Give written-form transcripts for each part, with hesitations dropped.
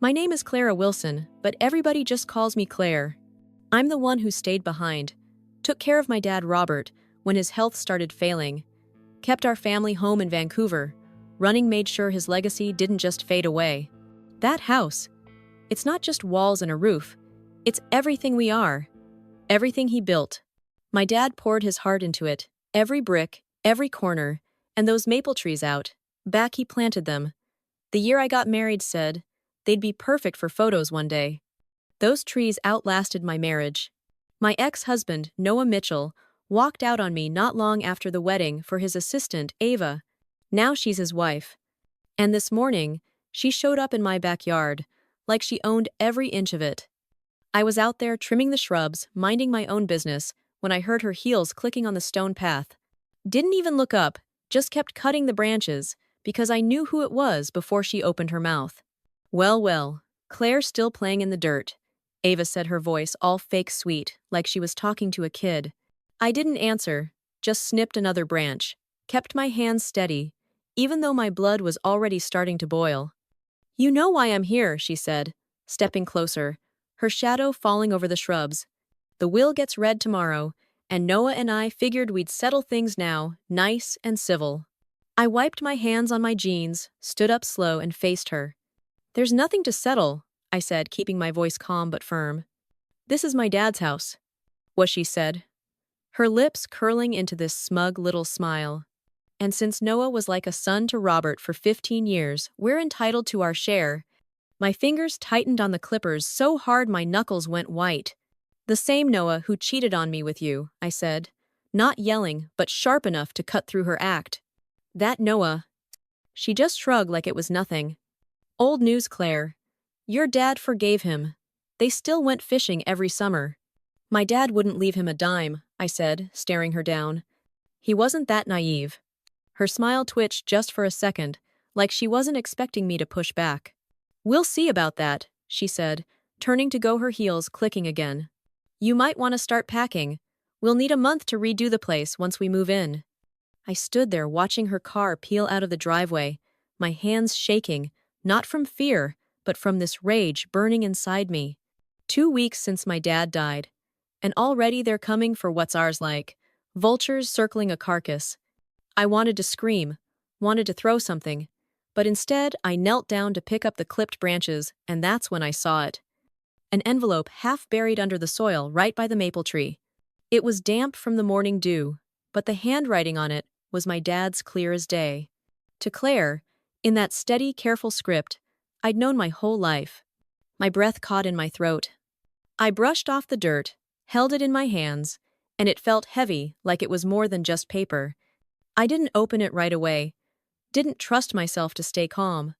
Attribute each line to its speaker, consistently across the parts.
Speaker 1: My name is Clara Wilson, but everybody just calls me Claire. I'm the one who stayed behind, took care of my dad Robert when his health started failing, kept our family home in Vancouver, running made sure his legacy didn't just fade away. That house, it's not just walls and a roof, it's everything we are, everything he built. My dad poured his heart into it, every brick, every corner, and those maple trees out, back he planted them. The year I got married said, they'd be perfect for photos one day. Those trees outlasted my marriage. My ex-husband, Noah Mitchell, walked out on me not long after the wedding for his assistant, Ava. Now she's his wife. And this morning, she showed up in my backyard, like she owned every inch of it. I was out there trimming the shrubs, minding my own business, when I heard her heels clicking on the stone path. Didn't even look up, just kept cutting the branches, because I knew who it was before she opened her mouth. Well, Claire's still playing in the dirt, Ava said, her voice all fake sweet, like she was talking to a kid. I didn't answer, just snipped another branch, kept my hands steady, even though my blood was already starting to boil. You know why I'm here, she said, stepping closer, her shadow falling over the shrubs. The will gets read tomorrow, and Noah and I figured we'd settle things now, nice and civil. I wiped my hands on my jeans, stood up slow, and faced her. There's nothing to settle, I said, keeping my voice calm but firm. This is my dad's house, was she said, her lips curling into this smug little smile. And since Noah was like a son to Robert for 15 years, we're entitled to our share. My fingers tightened on the clippers so hard my knuckles went white. The same Noah who cheated on me with you, I said, not yelling, but sharp enough to cut through her act. That Noah. She just shrugged like it was nothing. Old news, Claire. Your dad forgave him. They still went fishing every summer. My dad wouldn't leave him a dime, I said, staring her down. He wasn't that naive. Her smile twitched just for a second, like she wasn't expecting me to push back. We'll see about that, she said, turning to go, her heels clicking again. You might want to start packing. We'll need a month to redo the place once we move in. I stood there watching her car peel out of the driveway, my hands shaking, not from fear, but from this rage burning inside me. 2 weeks since my dad died, and already they're coming for what's ours, like vultures circling a carcass. I wanted to scream, wanted to throw something, but instead I knelt down to pick up the clipped branches, and that's when I saw it. An envelope half buried under the soil right by the maple tree. It was damp from the morning dew, but the handwriting on it was my dad's clear as day. To Claire, in that steady, careful script I'd known my whole life. My breath caught in my throat. I brushed off the dirt, held it in my hands, and it felt heavy, like it was more than just paper. I didn't open it right away, didn't trust myself to stay calm.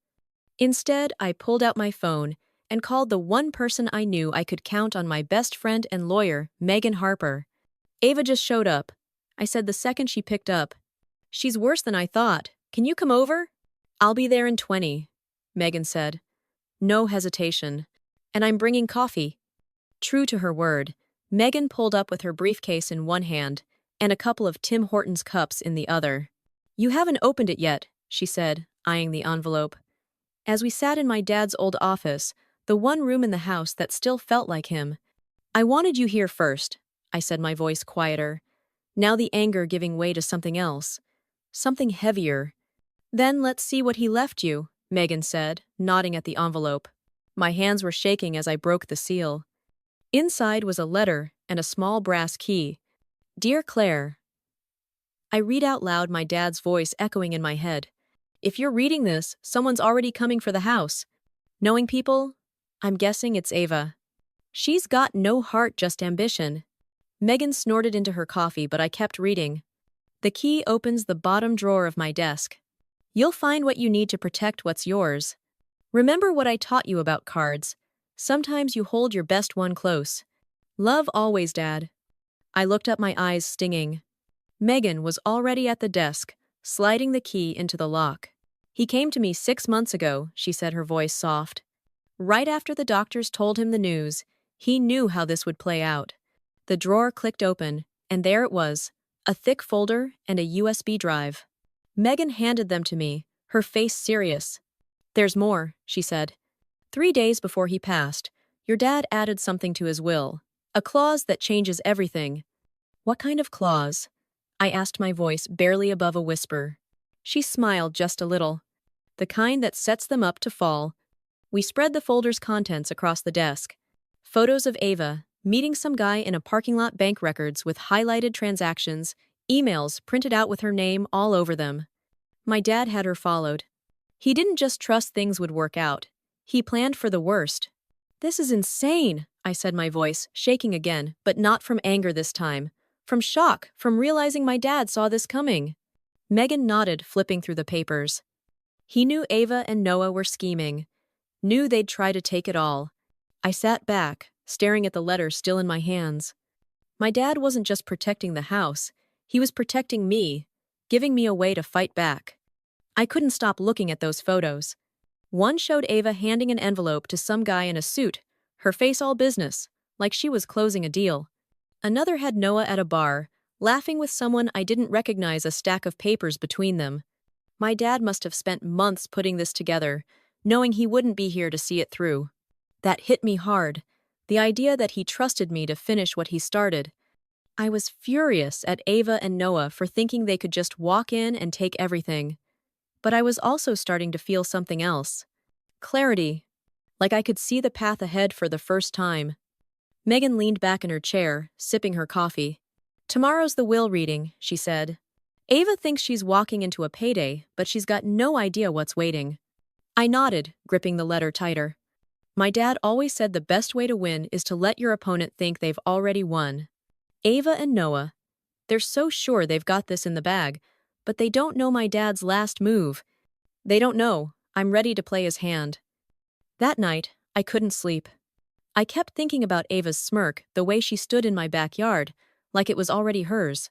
Speaker 1: Instead, I pulled out my phone and called the one person I knew I could count on, my best friend and lawyer, Megan Harper. Ava just showed up, I said the second she picked up. She's worse than I thought. Can you come over? I'll be there in 20, Megan said. No hesitation. And I'm bringing coffee. True to her word, Megan pulled up with her briefcase in one hand and a couple of Tim Hortons cups in the other. You haven't opened it yet, she said, eyeing the envelope. As we sat in my dad's old office, the one room in the house that still felt like him, I wanted you here first, I said, my voice quieter, now the anger giving way to something else, something heavier. Then let's see what he left you, Megan said, nodding at the envelope. My hands were shaking as I broke the seal. Inside was a letter and a small brass key. Dear Claire. I read out loud, my dad's voice echoing in my head. If you're reading this, someone's already coming for the house. Knowing people, I'm guessing it's Ava. She's got no heart, just ambition. Megan snorted into her coffee, but I kept reading. The key opens the bottom drawer of my desk. You'll find what you need to protect what's yours. Remember what I taught you about cards. Sometimes you hold your best one close. Love always, Dad. I looked up, my eyes stinging. Megan was already at the desk, sliding the key into the lock. He came to me 6 months ago, she said, her voice soft. Right after the doctors told him the news, he knew how this would play out. The drawer clicked open, and there it was, a thick folder and a USB drive. Megan handed them to me, her face serious. There's more, she said. 3 days before he passed, your dad added something to his will. A clause that changes everything. What kind of clause? I asked, my voice barely above a whisper. She smiled just a little. The kind that sets them up to fall. We spread the folder's contents across the desk. Photos of Ava, meeting some guy in a parking lot, bank records with highlighted transactions, emails printed out with her name all over them. My dad had her followed. He didn't just trust things would work out. He planned for the worst. This is insane, I said, my voice shaking again, but not from anger this time. From shock, from realizing my dad saw this coming. Megan nodded, flipping through the papers. He knew Ava and Noah were scheming. Knew they'd try to take it all. I sat back, staring at the letter still in my hands. My dad wasn't just protecting the house. He was protecting me, giving me a way to fight back. I couldn't stop looking at those photos. One showed Ava handing an envelope to some guy in a suit, her face all business, like she was closing a deal. Another had Noah at a bar, laughing with someone I didn't recognize, a stack of papers between them. My dad must have spent months putting this together, knowing he wouldn't be here to see it through. That hit me hard, the idea that he trusted me to finish what he started. I was furious at Ava and Noah for thinking they could just walk in and take everything. But I was also starting to feel something else. Clarity. Like I could see the path ahead for the first time. Megan leaned back in her chair, sipping her coffee. Tomorrow's the will reading, she said. Ava thinks she's walking into a payday, but she's got no idea what's waiting. I nodded, gripping the letter tighter. My dad always said the best way to win is to let your opponent think they've already won. Ava and Noah. They're so sure they've got this in the bag, but they don't know my dad's last move. They don't know I'm ready to play his hand. That night, I couldn't sleep. I kept thinking about Ava's smirk, the way she stood in my backyard, like it was already hers.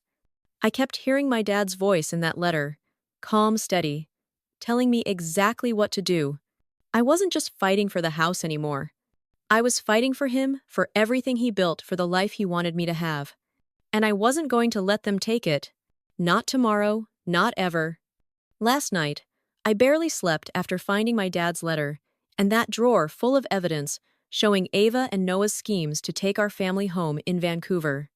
Speaker 1: I kept hearing my dad's voice in that letter, calm, steady, telling me exactly what to do. I wasn't just fighting for the house anymore. I was fighting for him, for everything he built, for the life he wanted me to have. And I wasn't going to let them take it. Not tomorrow, not ever. Last night, I barely slept after finding my dad's letter, and that drawer full of evidence showing Ava and Noah's schemes to take our family home in Vancouver.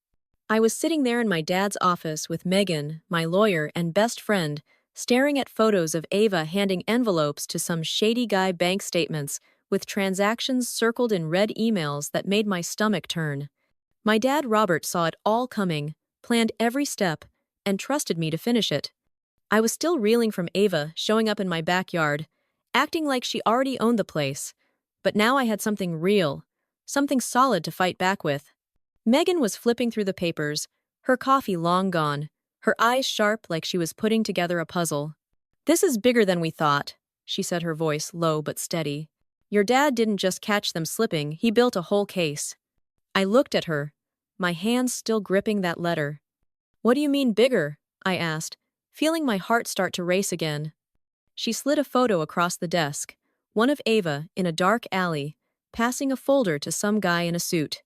Speaker 1: I was sitting there in my dad's office with Megan, my lawyer and best friend, staring at photos of Ava handing envelopes to some shady guy, bank statements with transactions circled in red emails that made my stomach turn. My dad Robert saw it all coming, planned every step, and trusted me to finish it. I was still reeling from Ava showing up in my backyard, acting like she already owned the place. But now I had something real, something solid to fight back with. Megan was flipping through the papers, her coffee long gone, her eyes sharp like she was putting together a puzzle. This is bigger than we thought, she said, her voice low but steady. Your dad didn't just catch them slipping, he built a whole case. I looked at her, my hands still gripping that letter. What do you mean bigger? I asked, feeling my heart start to race again. She slid a photo across the desk, one of Ava in a dark alley, passing a folder to some guy in a suit.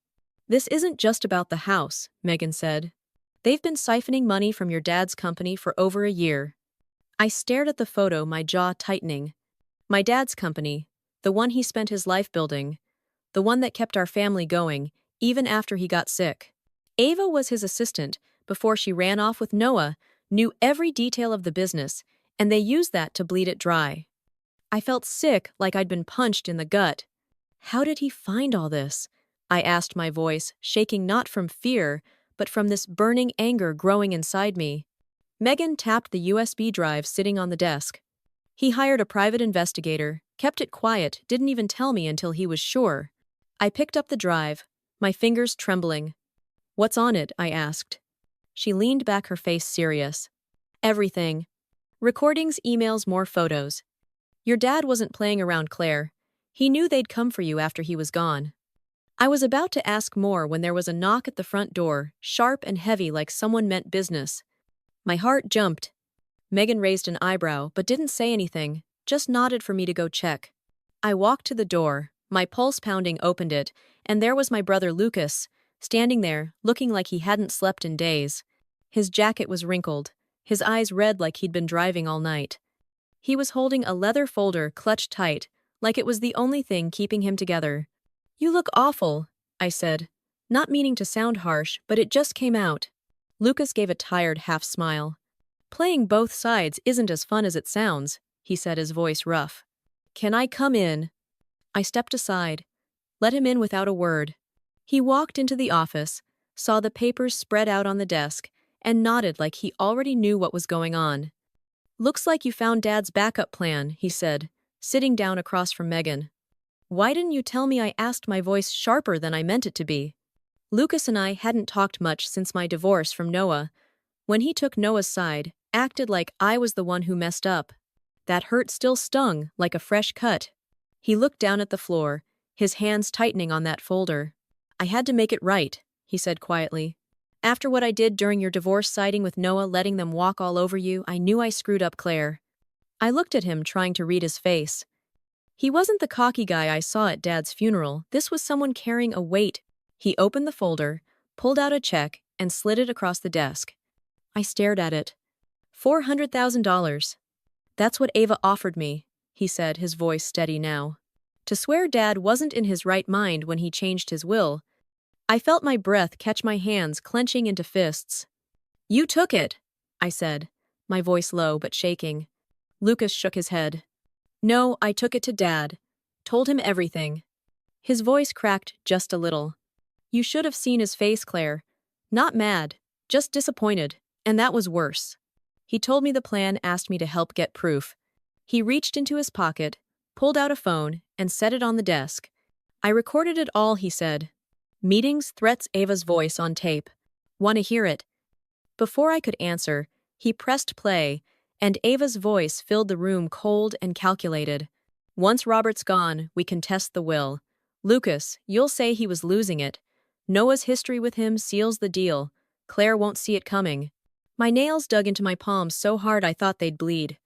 Speaker 1: This isn't just about the house, Megan said. They've been siphoning money from your dad's company for over a year. I stared at the photo, my jaw tightening. My dad's company, the one he spent his life building, the one that kept our family going, even after he got sick. Ava was his assistant before she ran off with Noah, knew every detail of the business, and they used that to bleed it dry. I felt sick, like I'd been punched in the gut. How did he find all this? I asked, my voice shaking not from fear, but from this burning anger growing inside me. Megan tapped the USB drive sitting on the desk. He hired a private investigator, kept it quiet, didn't even tell me until he was sure. I picked up the drive, my fingers trembling. What's on it? I asked. She leaned back, her face serious. Everything. Recordings, emails, more photos. Your dad wasn't playing around, Claire. He knew they'd come for you after he was gone. I was about to ask more when there was a knock at the front door, sharp and heavy like someone meant business. My heart jumped. Megan raised an eyebrow but didn't say anything, just nodded for me to go check. I walked to the door, my pulse pounding, opened it, and there was my brother Lucas, standing there, looking like he hadn't slept in days. His jacket was wrinkled, his eyes red like he'd been driving all night. He was holding a leather folder clutched tight, like it was the only thing keeping him together. "You look awful," I said, not meaning to sound harsh, but it just came out. Lucas gave a tired half smile. "Playing both sides isn't as fun as it sounds," he said, his voice rough. "Can I come in?" I stepped aside, let him in without a word. He walked into the office, saw the papers spread out on the desk, and nodded like he already knew what was going on. "Looks like you found Dad's backup plan," he said, sitting down across from Megan. "Why didn't you tell me?" I asked, my voice sharper than I meant it to be. Lucas and I hadn't talked much since my divorce from Noah. When he took Noah's side, acted like I was the one who messed up. That hurt still stung, like a fresh cut. He looked down at the floor, his hands tightening on that folder. "I had to make it right," he said quietly. "After what I did during your divorce, siding with Noah, letting them walk all over you, I knew I screwed up, Claire." I looked at him, trying to read his face. He wasn't the cocky guy I saw at Dad's funeral. This was someone carrying a weight. He opened the folder, pulled out a check, and slid it across the desk. I stared at it. $400,000. "That's what Ava offered me," he said, his voice steady now. To swear Dad wasn't in his right mind when he changed his will. I felt my breath catch, my hands clenching into fists. "You took it," I said, my voice low but shaking. Lucas shook his head. "No, I took it to Dad. Told him everything." His voice cracked just a little. "You should have seen his face, Claire. Not mad, just disappointed, and that was worse." He told me the plan, asked me to help get proof. He reached into his pocket, pulled out a phone, and set it on the desk. "I recorded it all," he said. "Meetings, threats, Ava's voice on tape. Want to hear it?" Before I could answer, he pressed play, and Ava's voice filled the room, cold and calculated. "Once Robert's gone, we can test the will. Lucas, you'll say he was losing it. Noah's history with him seals the deal. Claire won't see it coming." My nails dug into my palms so hard I thought they'd bleed.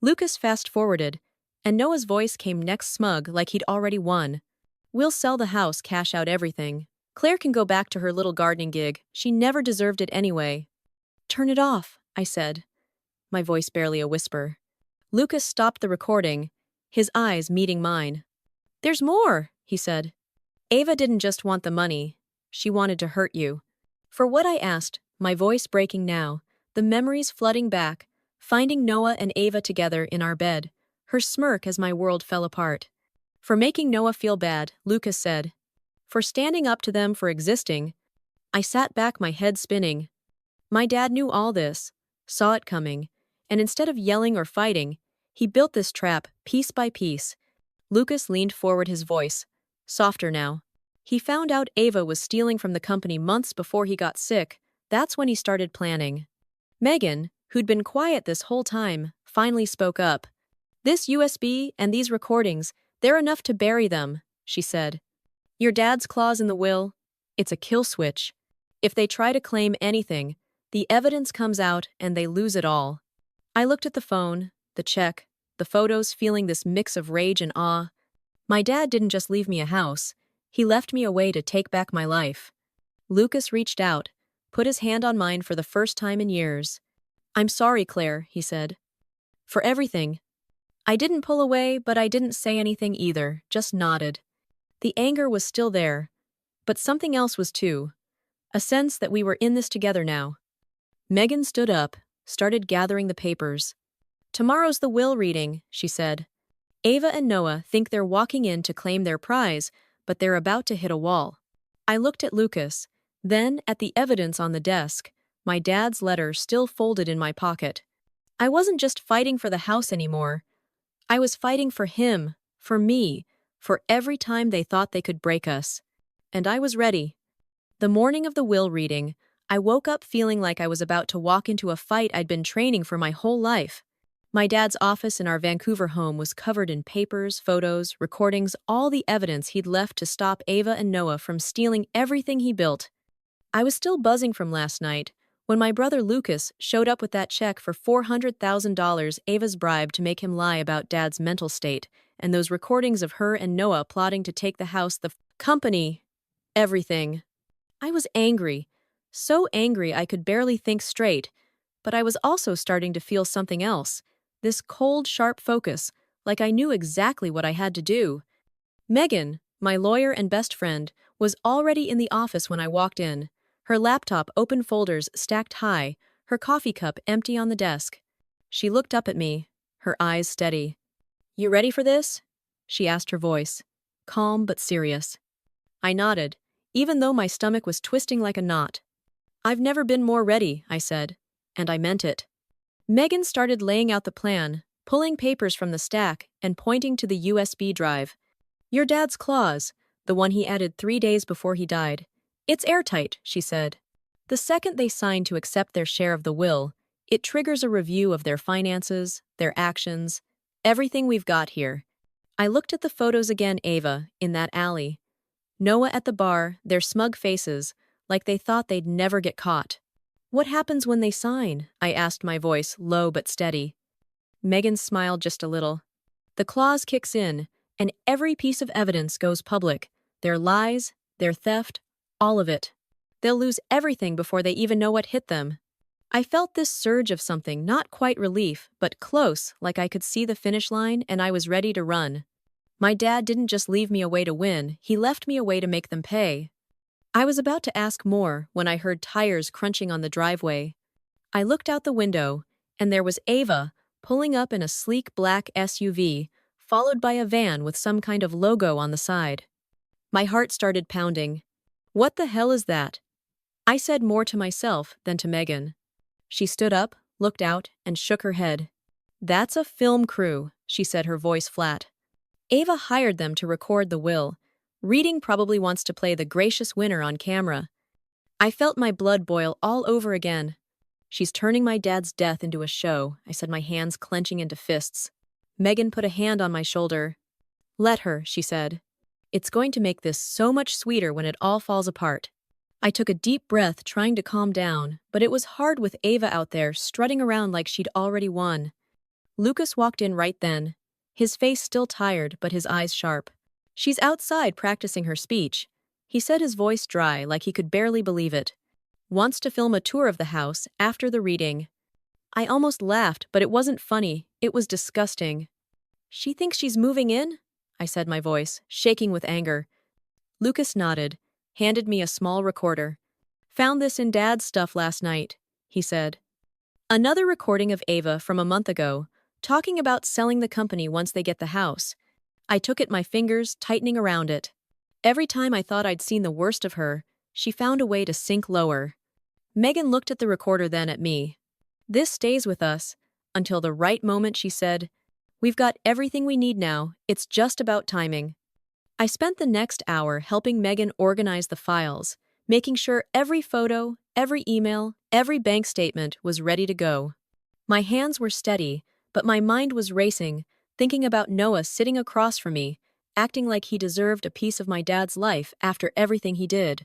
Speaker 1: Lucas fast-forwarded, and Noah's voice came next, smug, like he'd already won. "We'll sell the house, cash out everything. Claire can go back to her little gardening gig. She never deserved it anyway." "Turn it off," I said, my voice barely a whisper. Lucas stopped the recording, his eyes meeting mine. "There's more," he said. "Ava didn't just want the money. She wanted to hurt you." For what, I asked, my voice breaking now, the memories flooding back, finding Noah and Ava together in our bed, her smirk as my world fell apart. "For making Noah feel bad," Lucas said. "For standing up to them, for existing." I sat back, my head spinning. My dad knew all this, saw it coming, and instead of yelling or fighting, he built this trap, piece by piece. Lucas leaned forward, his voice softer now. "He found out Ava was stealing from the company months before he got sick. That's when he started planning." Megan, who'd been quiet this whole time, finally spoke up. "This USB and these recordings, they're enough to bury them," she said. "Your dad's clause in the will, it's a kill switch. If they try to claim anything, the evidence comes out and they lose it all." I looked at the phone, the check, the photos, feeling this mix of rage and awe. My dad didn't just leave me a house, he left me a way to take back my life. Lucas reached out, put his hand on mine for the first time in years. "I'm sorry, Claire," he said. "For everything." I didn't pull away, but I didn't say anything either, just nodded. The anger was still there, but something else was too. A sense that we were in this together now. Megan stood up, started gathering the papers. "Tomorrow's the will reading," she said. "Ava and Noah think they're walking in to claim their prize, but they're about to hit a wall." I looked at Lucas, then at the evidence on the desk, my dad's letter still folded in my pocket. I wasn't just fighting for the house anymore. I was fighting for him, for me, for every time they thought they could break us. And I was ready. The morning of the will reading, I woke up feeling like I was about to walk into a fight I'd been training for my whole life. My dad's office in our Vancouver home was covered in papers, photos, recordings, all the evidence he'd left to stop Ava and Noah from stealing everything he built. I was still buzzing from last night when my brother Lucas showed up with that check for $400,000, Ava's bribe to make him lie about Dad's mental state, and those recordings of her and Noah plotting to take the house, the company, everything. I was angry, so angry I could barely think straight, but I was also starting to feel something else, this cold, sharp focus, like I knew exactly what I had to do. Megan, my lawyer and best friend, was already in the office when I walked in. Her laptop open, folders stacked high, her coffee cup empty on the desk. She looked up at me, her eyes steady. "You ready for this?" she asked, her voice calm but serious. I nodded, even though my stomach was twisting like a knot. "I've never been more ready," I said, and I meant it. Megan started laying out the plan, pulling papers from the stack and pointing to the USB drive. "Your dad's clause, the one he added 3 days before he died. It's airtight," she said. "The second they sign to accept their share of the will, it triggers a review of their finances, their actions, everything we've got here." I looked at the photos again, Ava, in that alley. Noah at the bar, their smug faces, like they thought they'd never get caught. "What happens when they sign?" I asked, my voice low but steady. Megan smiled just a little. "The clause kicks in, and every piece of evidence goes public. Their lies, their theft, all of it. They'll lose everything before they even know what hit them." I felt this surge of something, not quite relief, but close, like I could see the finish line and I was ready to run. My dad didn't just leave me a way to win, he left me a way to make them pay. I was about to ask more when I heard tires crunching on the driveway. I looked out the window, and there was Ava, pulling up in a sleek black SUV, followed by a van with some kind of logo on the side. My heart started pounding. "What the hell is that?" I said, more to myself than to Megan. She stood up, looked out, and shook her head. "That's a film crew," she said, her voice flat. "Ava hired them to record the will. Reading probably wants to play the gracious winner on camera." I felt my blood boil all over again. "She's turning my dad's death into a show," I said, my hands clenching into fists. Megan put a hand on my shoulder. "Let her," she said. "It's going to make this so much sweeter when it all falls apart." I took a deep breath, trying to calm down, but it was hard with Ava out there strutting around like she'd already won. Lucas walked in right then, his face still tired but his eyes sharp. "She's outside practicing her speech," he said, his voice dry like he could barely believe it. "Wants to film a tour of the house after the reading." I almost laughed, but it wasn't funny, it was disgusting. "She thinks she's moving in?" I said, my voice shaking with anger. Lucas nodded, handed me a small recorder. "Found this in Dad's stuff last night," he said. Another recording of Ava from a month ago, talking about selling the company once they get the house. I took it, my fingers tightening around it. Every time I thought I'd seen the worst of her, she found a way to sink lower. Megan looked at the recorder, then at me. "This stays with us until the right moment," she said. "We've got everything we need now, it's just about timing." I spent the next hour helping Megan organize the files, making sure every photo, every email, every bank statement was ready to go. My hands were steady, but my mind was racing, thinking about Noah sitting across from me, acting like he deserved a piece of my dad's life after everything he did.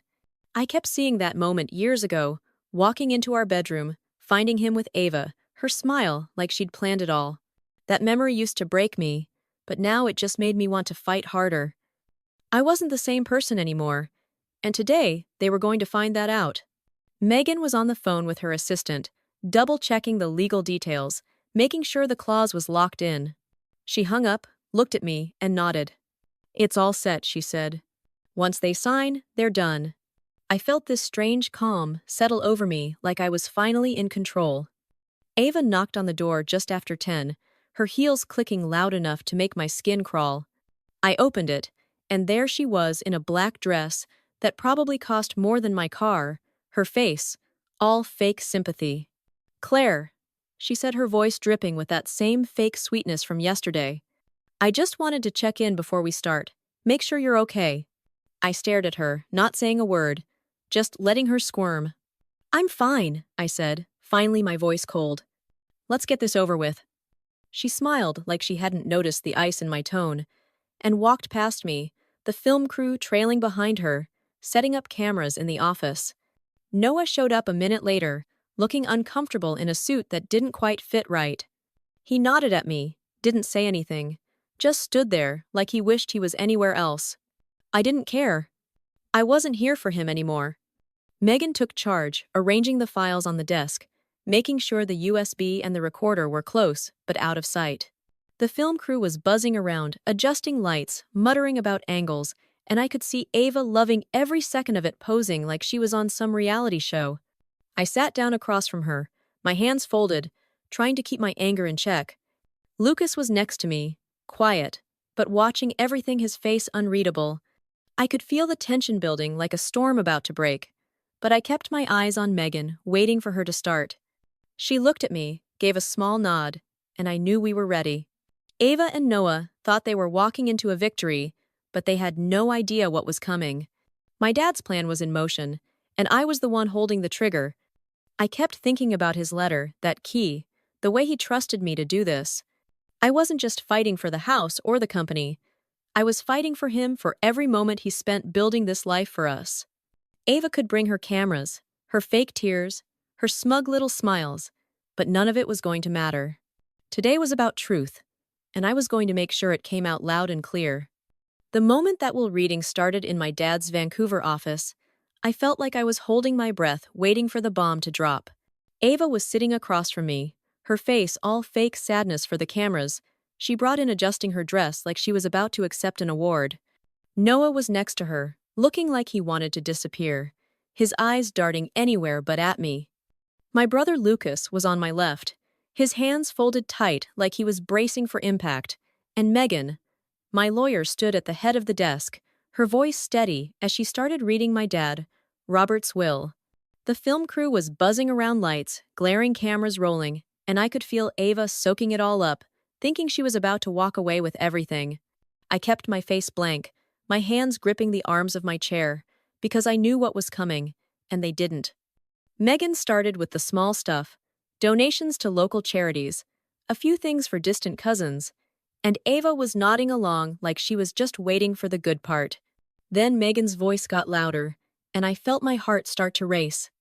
Speaker 1: I kept seeing that moment years ago, walking into our bedroom, finding him with Ava, her smile like she'd planned it all. That memory used to break me, but now it just made me want to fight harder. I wasn't the same person anymore, and today they were going to find that out. Megan was on the phone with her assistant, double-checking the legal details, making sure the clause was locked in. She hung up, looked at me, and nodded. "It's all set," she said. "Once they sign, they're done." I felt this strange calm settle over me, like I was finally in control. Ava knocked on the door just after 10, her heels clicking loud enough to make my skin crawl. I opened it, and there she was in a black dress that probably cost more than my car, her face, all fake sympathy. "Claire," she said, her voice dripping with that same fake sweetness from yesterday. "I just wanted to check in before we start. Make sure you're okay." I stared at her, not saying a word, just letting her squirm. "I'm fine," I said, finally, my voice cold. "Let's get this over with." She smiled like she hadn't noticed the ice in my tone, and walked past me, the film crew trailing behind her, setting up cameras in the office. Noah showed up a minute later, looking uncomfortable in a suit that didn't quite fit right. He nodded at me, didn't say anything, just stood there like he wished he was anywhere else. I didn't care. I wasn't here for him anymore. Megan took charge, arranging the files on the desk, making sure the USB and the recorder were close but out of sight. The film crew was buzzing around, adjusting lights, muttering about angles, and I could see Ava loving every second of it, posing like she was on some reality show. I sat down across from her, my hands folded, trying to keep my anger in check. Lucas was next to me, quiet, but watching everything, his face unreadable. I could feel the tension building like a storm about to break. But I kept my eyes on Megan, waiting for her to start. She looked at me, gave a small nod, and I knew we were ready. Ava and Noah thought they were walking into a victory, but they had no idea what was coming. My dad's plan was in motion, and I was the one holding the trigger. I kept thinking about his letter, that key, the way he trusted me to do this. I wasn't just fighting for the house or the company. I was fighting for him for every moment he spent building this life for us. Ava could bring her cameras, her fake tears, her smug little smiles, but none of it was going to matter. Today was about truth, and I was going to make sure it came out loud and clear. The moment that will reading started in my dad's Vancouver office, I felt like I was holding my breath, waiting for the bomb to drop. Ava was sitting across from me, her face all fake sadness for the cameras. She brought in adjusting her dress like she was about to accept an award. Noah was next to her, looking like he wanted to disappear, his eyes darting anywhere but at me. My brother Lucas was on my left, his hands folded tight like he was bracing for impact, and Megan, my lawyer, stood at the head of the desk, her voice steady as she started reading my dad, Robert's will. The film crew was buzzing around, lights, glaring cameras rolling, and I could feel Ava soaking it all up, thinking she was about to walk away with everything. I kept my face blank, my hands gripping the arms of my chair, because I knew what was coming, and they didn't. Megan started with the small stuff, donations to local charities, a few things for distant cousins, and Ava was nodding along like she was just waiting for the good part. Then Megan's voice got louder, and I felt my heart start to race.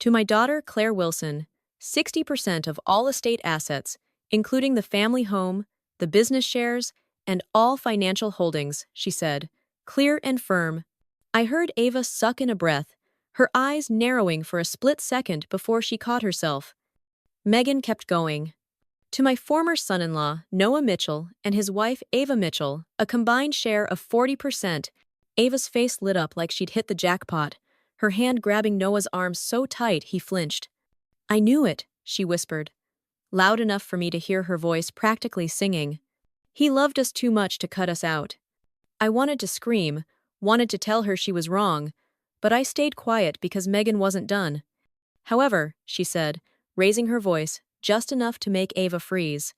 Speaker 1: To my daughter, Claire Wilson, 60% of all estate assets, including the family home, the business shares, and all financial holdings, she said, clear and firm. I heard Ava suck in a breath, her eyes narrowing for a split second before she caught herself. Megan kept going. To my former son-in-law, Noah Mitchell, and his wife, Ava Mitchell, a combined share of 40%. Ava's face lit up like she'd hit the jackpot, her hand grabbing Noah's arm so tight he flinched. "I knew it," she whispered, loud enough for me to hear her voice practically singing. "He loved us too much to cut us out." I wanted to scream, wanted to tell her she was wrong, but I stayed quiet because Megan wasn't done. "However," she said, raising her voice, just enough to make Ava freeze,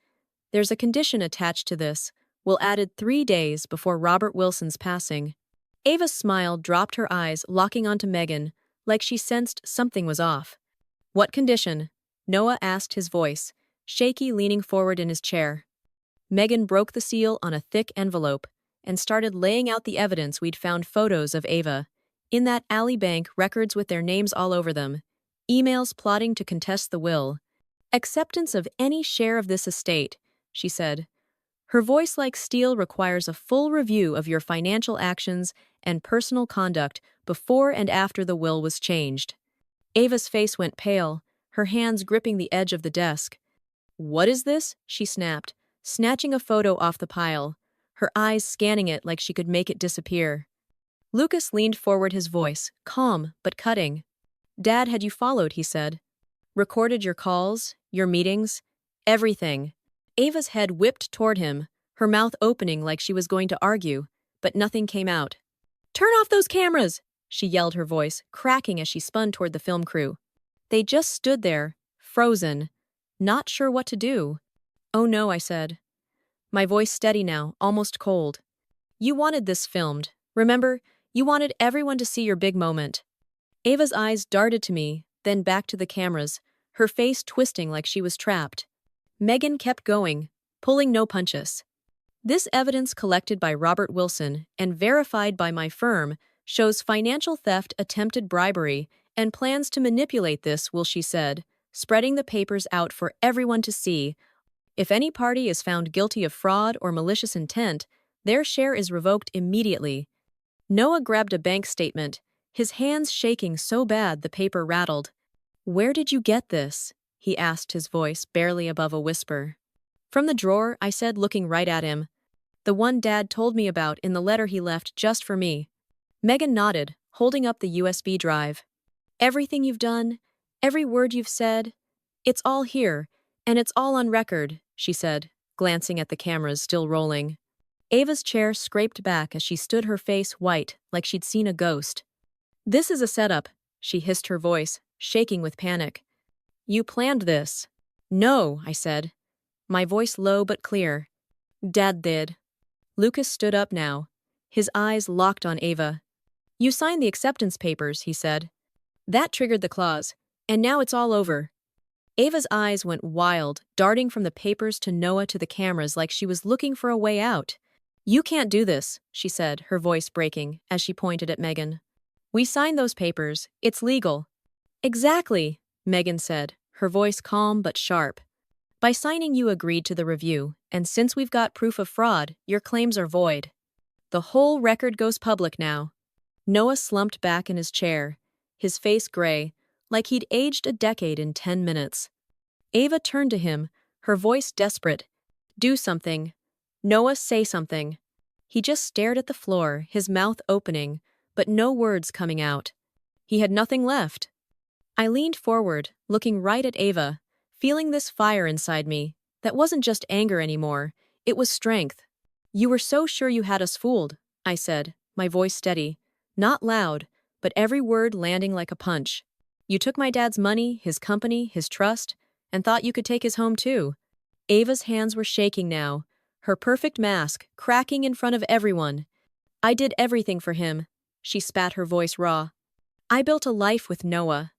Speaker 1: "there's a condition attached to this. We'll added 3 days before Robert Wilson's passing." Ava's smile dropped, her eyes locking onto Megan, like she sensed something was off. "What condition?" Noah asked, his voice shaky, leaning forward in his chair. Megan broke the seal on a thick envelope and started laying out the evidence. We'd found photos of Ava in that alley, bank records with their names all over them, emails plotting to contest the will, acceptance of any share of this estate, she said. Her voice like steel, requires a full review of your financial actions and personal conduct before and after the will was changed. Ava's face went pale, her hands gripping the edge of the desk. "What is this?" she snapped, snatching a photo off the pile, her eyes scanning it like she could make it disappear. Lucas leaned forward, his voice calm but cutting. "Dad had you followed," he said. "Recorded your calls, your meetings, everything." Ava's head whipped toward him, her mouth opening like she was going to argue, but nothing came out. "Turn off those cameras!" she yelled, her voice cracking as she spun toward the film crew. They just stood there, frozen, not sure what to do. "Oh no," I said, my voice steady now, almost cold. "You wanted this filmed, remember? You wanted everyone to see your big moment." Ava's eyes darted to me, then back to the cameras, her face twisting like she was trapped. Megan kept going, pulling no punches. "This evidence collected by Robert Wilson and verified by my firm shows financial theft, attempted bribery, and plans to manipulate this will," she said, spreading the papers out for everyone to see. "If any party is found guilty of fraud or malicious intent, their share is revoked immediately." Noah grabbed a bank statement, his hands shaking so bad the paper rattled. "Where did you get this?" he asked, his voice barely above a whisper. From the drawer, I said, looking right at him. The one Dad told me about in the letter he left just for me. Megan nodded, holding up the USB drive. Everything you've done, every word you've said, it's all here, and it's all on record, she said, glancing at the cameras still rolling. Ava's chair scraped back as she stood, her face white, like she'd seen a ghost. This is a setup, she hissed, her voice shaking with panic. You planned this. No, I said, my voice low but clear. Dad did. Lucas stood up now, his eyes locked on Ava. You signed the acceptance papers, he said. That triggered the clause, and now it's all over. Ava's eyes went wild, darting from the papers to Noah to the cameras like she was looking for a way out. You can't do this, she said, her voice breaking as she pointed at Megan. We signed those papers. It's legal. Exactly, Megan said, her voice calm but sharp. By signing, you agreed to the review, and since we've got proof of fraud, your claims are void. The whole record goes public now. Noah slumped back in his chair, his face gray, like he'd aged a decade in 10 minutes. Ava turned to him, her voice desperate. Do something. Noah, say something. He just stared at the floor, his mouth opening, but no words coming out. He had nothing left. I leaned forward, looking right at Ava, feeling this fire inside me. That wasn't just anger anymore, it was strength. You were so sure you had us fooled, I said, my voice steady. Not loud, but every word landing like a punch. You took my dad's money, his company, his trust, and thought you could take his home too. Ava's hands were shaking now, her perfect mask cracking in front of everyone. I did everything for him, she spat, her voice raw. I built a life with Noah.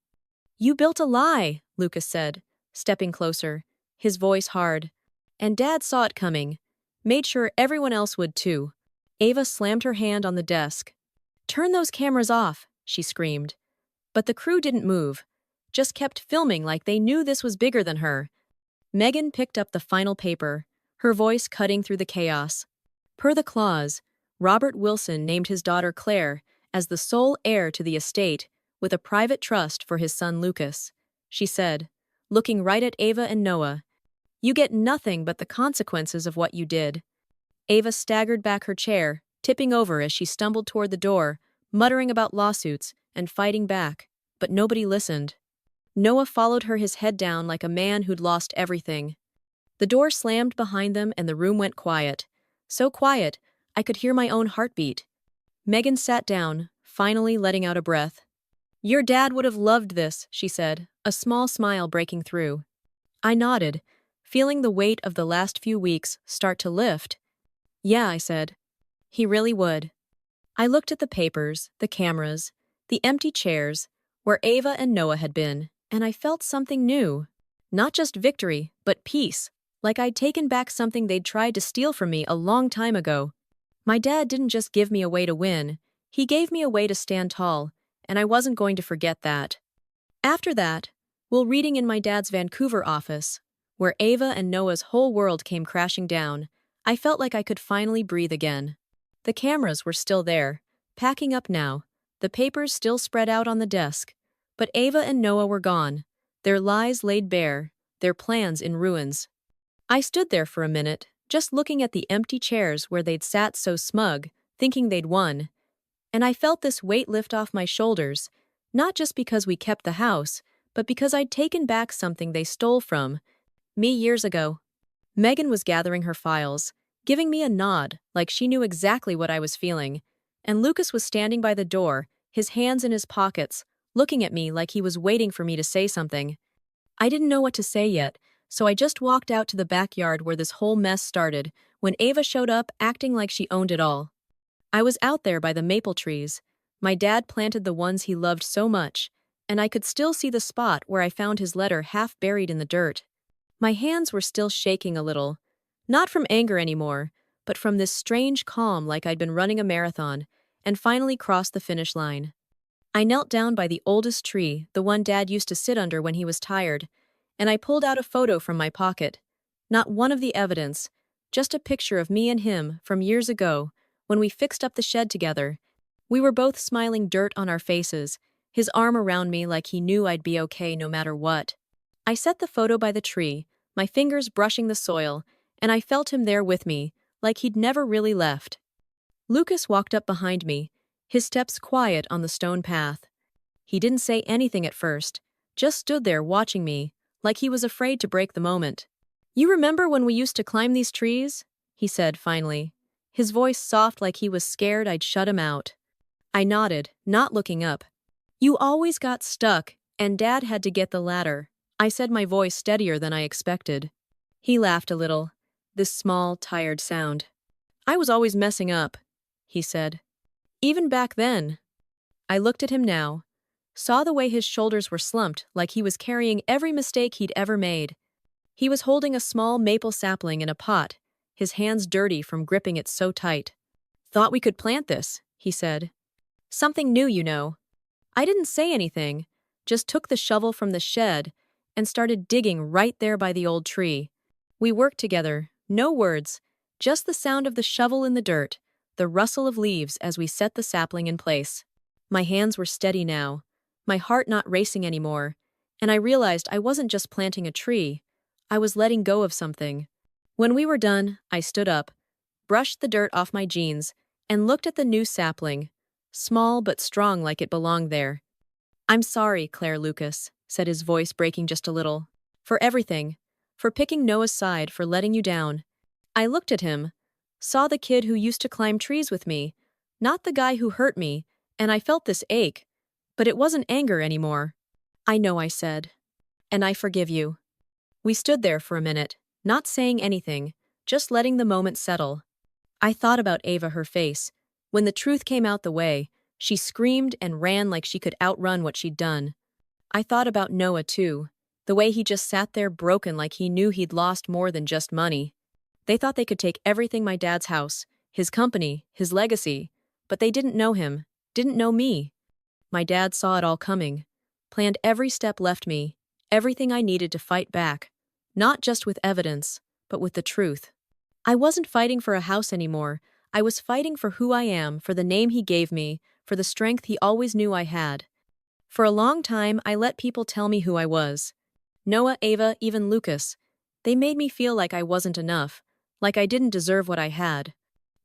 Speaker 1: You built a lie, Lucas said, stepping closer, his voice hard. And Dad saw it coming. Made sure everyone else would too. Ava slammed her hand on the desk. Turn those cameras off, she screamed. But the crew didn't move, just kept filming like they knew this was bigger than her. Megan picked up the final paper, her voice cutting through the chaos. Per the clause, Robert Wilson named his daughter Claire as the sole heir to the estate, with a private trust for his son Lucas, she said, looking right at Ava and Noah. You get nothing but the consequences of what you did. Ava staggered back her chair, tipping over as she stumbled toward the door, muttering about lawsuits and fighting back, but nobody listened. Noah followed her, his head down like a man who'd lost everything. The door slammed behind them and the room went quiet. So quiet, I could hear my own heartbeat. Megan sat down, finally letting out a breath. Your dad would have loved this, she said, a small smile breaking through. I nodded, feeling the weight of the last few weeks start to lift. Yeah, I said. He really would. I looked at the papers, the cameras, the empty chairs, where Ava and Noah had been, and I felt something new. Not just victory, but peace, like I'd taken back something they'd tried to steal from me a long time ago. My dad didn't just give me a way to win, he gave me a way to stand tall, and I wasn't going to forget that. After that, while reading in my dad's Vancouver office, where Ava and Noah's whole world came crashing down, I felt like I could finally breathe again. The cameras were still there, packing up now, the papers still spread out on the desk, but Ava and Noah were gone, their lies laid bare, their plans in ruins. I stood there for a minute, just looking at the empty chairs where they'd sat so smug, thinking they'd won. And I felt this weight lift off my shoulders, not just because we kept the house, but because I'd taken back something they stole from me years ago. Megan was gathering her files, giving me a nod like she knew exactly what I was feeling, and Lucas was standing by the door, his hands in his pockets, looking at me like he was waiting for me to say something. I didn't know what to say yet, so I just walked out to the backyard where this whole mess started, when Ava showed up acting like she owned it all. I was out there by the maple trees. My dad planted the ones he loved so much, and I could still see the spot where I found his letter half buried in the dirt. My hands were still shaking a little, not from anger anymore, but from this strange calm like I'd been running a marathon, and finally crossed the finish line. I knelt down by the oldest tree, the one Dad used to sit under when he was tired, and I pulled out a photo from my pocket. Not one of the evidence, just a picture of me and him from years ago, when we fixed up the shed together. We were both smiling, dirt on our faces, his arm around me like he knew I'd be okay no matter what. I set the photo by the tree, my fingers brushing the soil, and I felt him there with me, like he'd never really left. Lucas walked up behind me, his steps quiet on the stone path. He didn't say anything at first, just stood there watching me, like he was afraid to break the moment. "You remember when we used to climb these trees?" he said finally, his voice soft like he was scared I'd shut him out. I nodded, not looking up. "You always got stuck, and Dad had to get the ladder," I said, my voice steadier than I expected. He laughed a little, this small, tired sound. "I was always messing up," he said. "Even back then." I looked at him now, saw the way his shoulders were slumped like he was carrying every mistake he'd ever made. He was holding a small maple sapling in a pot, his hands dirty from gripping it so tight. "Thought we could plant this," he said. "Something new, you know." I didn't say anything, just took the shovel from the shed and started digging right there by the old tree. We worked together, no words, just the sound of the shovel in the dirt, the rustle of leaves as we set the sapling in place. My hands were steady now, my heart not racing anymore, and I realized I wasn't just planting a tree, I was letting go of something. When we were done, I stood up, brushed the dirt off my jeans, and looked at the new sapling, small but strong like it belonged there. "I'm sorry, Claire Lucas," said his voice breaking just a little. "For everything. For picking Noah's side, for letting you down." I looked at him, saw the kid who used to climb trees with me, not the guy who hurt me, and I felt this ache. But it wasn't anger anymore. "I know," I said. "And I forgive you." We stood there for a minute, not saying anything, just letting the moment settle. I thought about Ava, her face. When the truth came out the way, she screamed and ran like she could outrun what she'd done. I thought about Noah too, the way he just sat there broken like he knew he'd lost more than just money. They thought they could take everything, my dad's house, his company, his legacy, but they didn't know him, didn't know me. My dad saw it all coming, planned every step, left me everything I needed to fight back, not just with evidence, but with the truth. I wasn't fighting for a house anymore. I was fighting for who I am, for the name he gave me, for the strength he always knew I had. For a long time, I let people tell me who I was. Noah, Ava, even Lucas. They made me feel like I wasn't enough, like I didn't deserve what I had.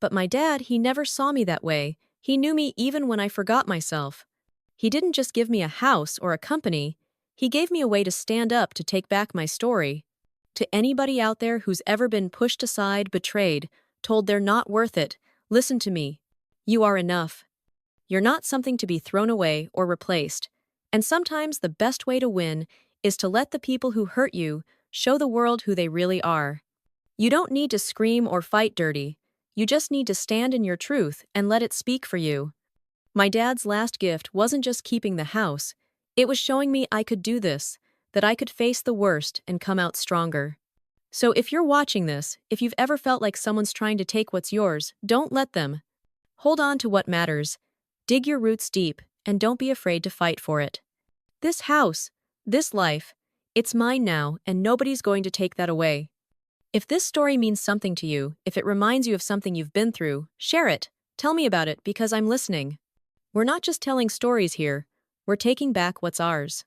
Speaker 1: But my dad, he never saw me that way. He knew me even when I forgot myself. He didn't just give me a house or a company. He gave me a way to stand up, to take back my story. To anybody out there who's ever been pushed aside, betrayed, told they're not worth it, listen to me. You are enough. You're not something to be thrown away or replaced. And sometimes the best way to win is to let the people who hurt you show the world who they really are. You don't need to scream or fight dirty. You just need to stand in your truth and let it speak for you. My dad's last gift wasn't just keeping the house. It was showing me I could do this, that I could face the worst and come out stronger. So if you're watching this, if you've ever felt like someone's trying to take what's yours, don't let them. Hold on to what matters. Dig your roots deep, and don't be afraid to fight for it. This house, this life, it's mine now, and nobody's going to take that away. If this story means something to you, if it reminds you of something you've been through, share it. Tell me about it, because I'm listening. We're not just telling stories here, we're taking back what's ours.